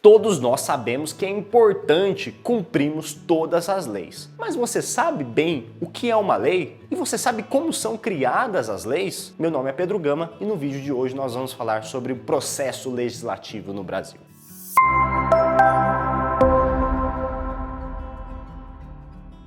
Todos nós sabemos que é importante cumprirmos todas as leis. Mas você sabe bem o que é uma lei? E você sabe como são criadas as leis? Meu nome é Pedro Gama e no vídeo de hoje nós vamos falar sobre o processo legislativo no Brasil.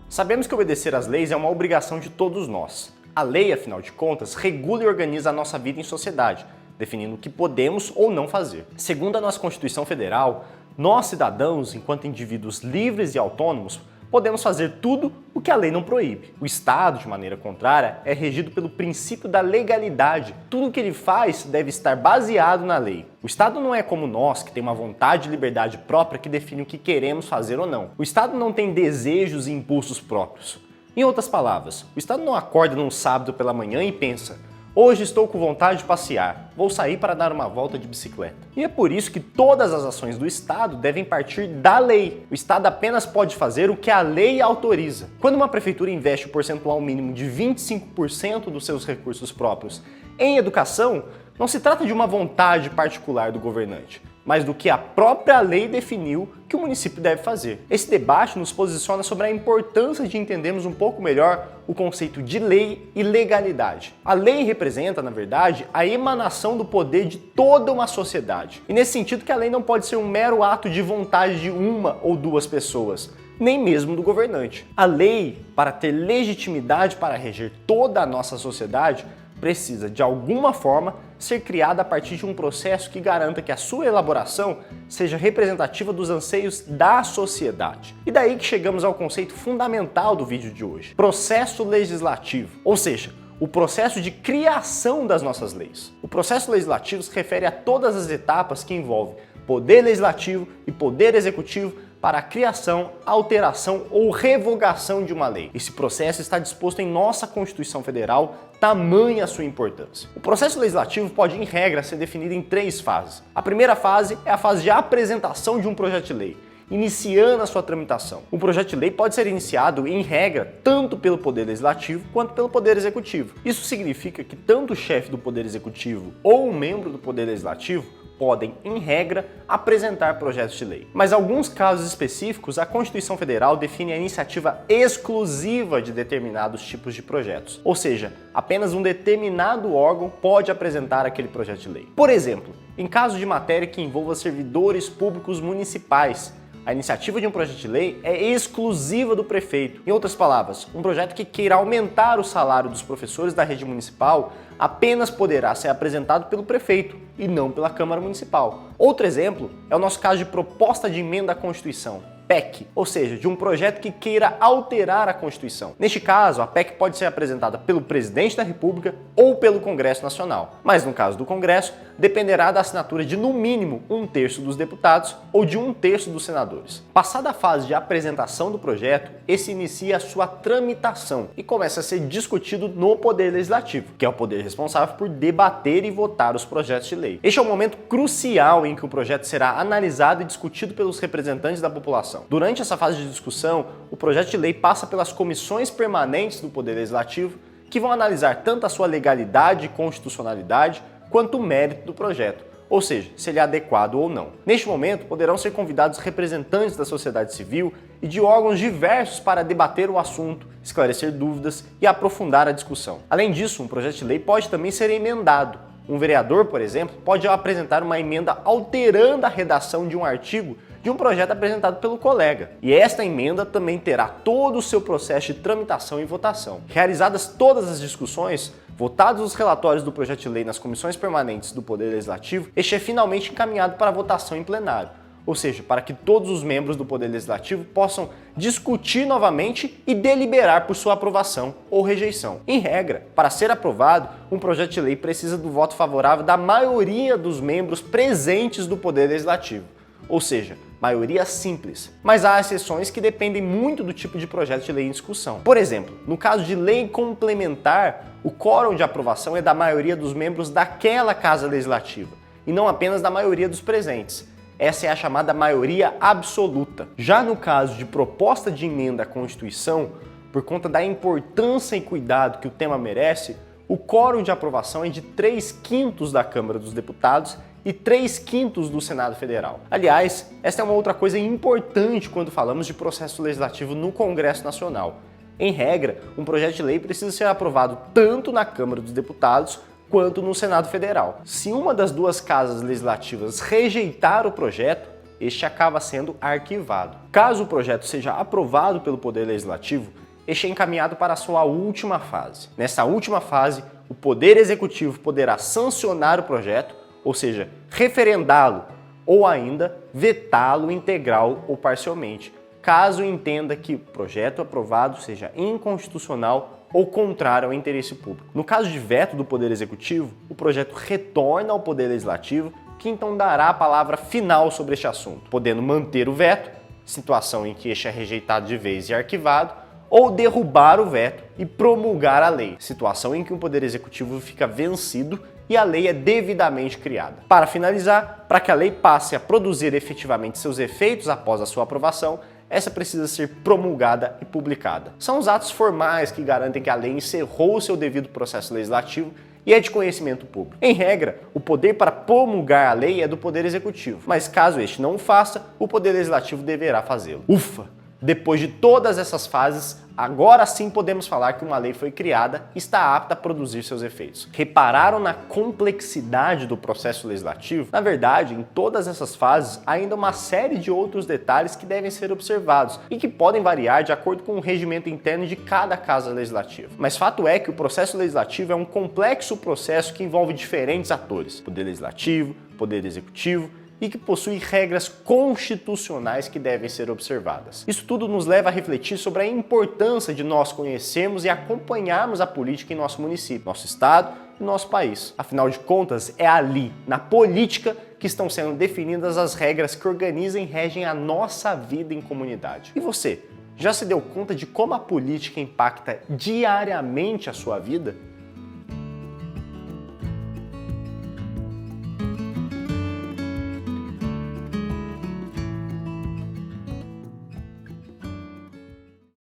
Sabemos que obedecer às leis é uma obrigação de todos nós. A lei, afinal de contas, regula e organiza a nossa vida em sociedade, definindo o que podemos ou não fazer. Segundo a nossa Constituição Federal, nós cidadãos, enquanto indivíduos livres e autônomos, podemos fazer tudo o que a lei não proíbe. O Estado, de maneira contrária, é regido pelo princípio da legalidade. Tudo o que ele faz deve estar baseado na lei. O Estado não é como nós, que tem uma vontade e liberdade própria que define o que queremos fazer ou não. O Estado não tem desejos e impulsos próprios. Em outras palavras, o Estado não acorda num sábado pela manhã e pensa: hoje estou com vontade de passear, vou sair para dar uma volta de bicicleta. E é por isso que todas as ações do Estado devem partir da lei. O Estado apenas pode fazer o que a lei autoriza. Quando uma prefeitura investe o percentual mínimo de 25% dos seus recursos próprios em educação, não se trata de uma vontade particular do governante, mas do que a própria lei definiu que o município deve fazer. Esse debate nos posiciona sobre a importância de entendermos um pouco melhor o conceito de lei e legalidade. A lei representa, na verdade, a emanação do poder de toda uma sociedade. E nesse sentido que a lei não pode ser um mero ato de vontade de uma ou duas pessoas, nem mesmo do governante. A lei, para ter legitimidade para reger toda a nossa sociedade, precisa, de alguma forma, ser criada a partir de um processo que garanta que a sua elaboração seja representativa dos anseios da sociedade. E daí que chegamos ao conceito fundamental do vídeo de hoje: processo legislativo, ou seja, o processo de criação das nossas leis. O processo legislativo se refere a todas as etapas que envolvem poder legislativo e poder executivo para a criação, alteração ou revogação de uma lei. Esse processo está disposto em nossa Constituição Federal, tamanha a sua importância. O processo legislativo pode, em regra, ser definido em 3 fases. A primeira fase é a fase de apresentação de um projeto de lei, iniciando a sua tramitação. Um projeto de lei pode ser iniciado, em regra, tanto pelo Poder Legislativo quanto pelo Poder Executivo. Isso significa que tanto o chefe do Poder Executivo ou um membro do Poder Legislativo podem, em regra, apresentar projetos de lei. Mas em alguns casos específicos, a Constituição Federal define a iniciativa exclusiva de determinados tipos de projetos. Ou seja, apenas um determinado órgão pode apresentar aquele projeto de lei. Por exemplo, em caso de matéria que envolva servidores públicos municipais, a iniciativa de um projeto de lei é exclusiva do prefeito. Em outras palavras, um projeto que queira aumentar o salário dos professores da rede municipal apenas poderá ser apresentado pelo prefeito e não pela Câmara Municipal. Outro exemplo é o nosso caso de proposta de emenda à Constituição, PEC, ou seja, de um projeto que queira alterar a Constituição. Neste caso, a PEC pode ser apresentada pelo Presidente da República ou pelo Congresso Nacional. Mas no caso do Congresso, dependerá da assinatura de no mínimo 1/3 dos deputados ou de 1/3 dos senadores. Passada a fase de apresentação do projeto, esse inicia a sua tramitação e começa a ser discutido no Poder Legislativo, que é o poder responsável por debater e votar os projetos de lei. Este é o momento crucial em que o projeto será analisado e discutido pelos representantes da população. Durante essa fase de discussão, o projeto de lei passa pelas comissões permanentes do Poder Legislativo, que vão analisar tanto a sua legalidade e constitucionalidade, quanto o mérito do projeto, ou seja, se ele é adequado ou não. Neste momento, poderão ser convidados representantes da sociedade civil e de órgãos diversos para debater o assunto, esclarecer dúvidas e aprofundar a discussão. Além disso, um projeto de lei pode também ser emendado. Um vereador, por exemplo, pode apresentar uma emenda alterando a redação de um artigo de um projeto apresentado pelo colega. E esta emenda também terá todo o seu processo de tramitação e votação. Realizadas todas as discussões, votados os relatórios do projeto de lei nas comissões permanentes do Poder Legislativo, este é finalmente encaminhado para votação em plenário. Ou seja, para que todos os membros do Poder Legislativo possam discutir novamente e deliberar por sua aprovação ou rejeição. Em regra, para ser aprovado, um projeto de lei precisa do voto favorável da maioria dos membros presentes do Poder Legislativo. Ou seja, maioria simples. Mas há exceções que dependem muito do tipo de projeto de lei em discussão. Por exemplo, no caso de lei complementar, o quórum de aprovação é da maioria dos membros daquela Casa Legislativa, e não apenas da maioria dos presentes. Essa é a chamada maioria absoluta. Já no caso de proposta de emenda à Constituição, por conta da importância e cuidado que o tema merece, o quórum de aprovação é de 3/5 da Câmara dos Deputados e 3/5 do Senado Federal. Aliás, esta é uma outra coisa importante quando falamos de processo legislativo no Congresso Nacional. Em regra, um projeto de lei precisa ser aprovado tanto na Câmara dos Deputados quanto no Senado Federal. Se uma das duas casas legislativas rejeitar o projeto, este acaba sendo arquivado. Caso o projeto seja aprovado pelo Poder Legislativo, este é encaminhado para a sua última fase. Nessa última fase, o Poder Executivo poderá sancionar o projeto, ou seja, referendá-lo, ou ainda vetá-lo integral ou parcialmente, caso entenda que o projeto aprovado seja inconstitucional ou contrário ao interesse público. No caso de veto do Poder Executivo, o projeto retorna ao Poder Legislativo, que então dará a palavra final sobre este assunto, podendo manter o veto, situação em que este é rejeitado de vez e arquivado, ou derrubar o veto e promulgar a lei, situação em que o Poder Executivo fica vencido e a lei é devidamente criada. Para finalizar, para que a lei passe a produzir efetivamente seus efeitos após a sua aprovação, essa precisa ser promulgada e publicada. São os atos formais que garantem que a lei encerrou o seu devido processo legislativo e é de conhecimento público. Em regra, o poder para promulgar a lei é do Poder Executivo, mas caso este não o faça, o Poder Legislativo deverá fazê-lo. Ufa! Depois de todas essas fases, agora sim podemos falar que uma lei foi criada e está apta a produzir seus efeitos. Repararam na complexidade do processo legislativo? Na verdade, em todas essas fases, há ainda uma série de outros detalhes que devem ser observados e que podem variar de acordo com o regimento interno de cada casa legislativa. Mas fato é que o processo legislativo é um complexo processo que envolve diferentes atores: Poder Legislativo, Poder Executivo, e que possui regras constitucionais que devem ser observadas. Isso tudo nos leva a refletir sobre a importância de nós conhecermos e acompanharmos a política em nosso município, nosso estado e nosso país. Afinal de contas, é ali, na política, que estão sendo definidas as regras que organizam e regem a nossa vida em comunidade. E você, já se deu conta de como a política impacta diariamente a sua vida?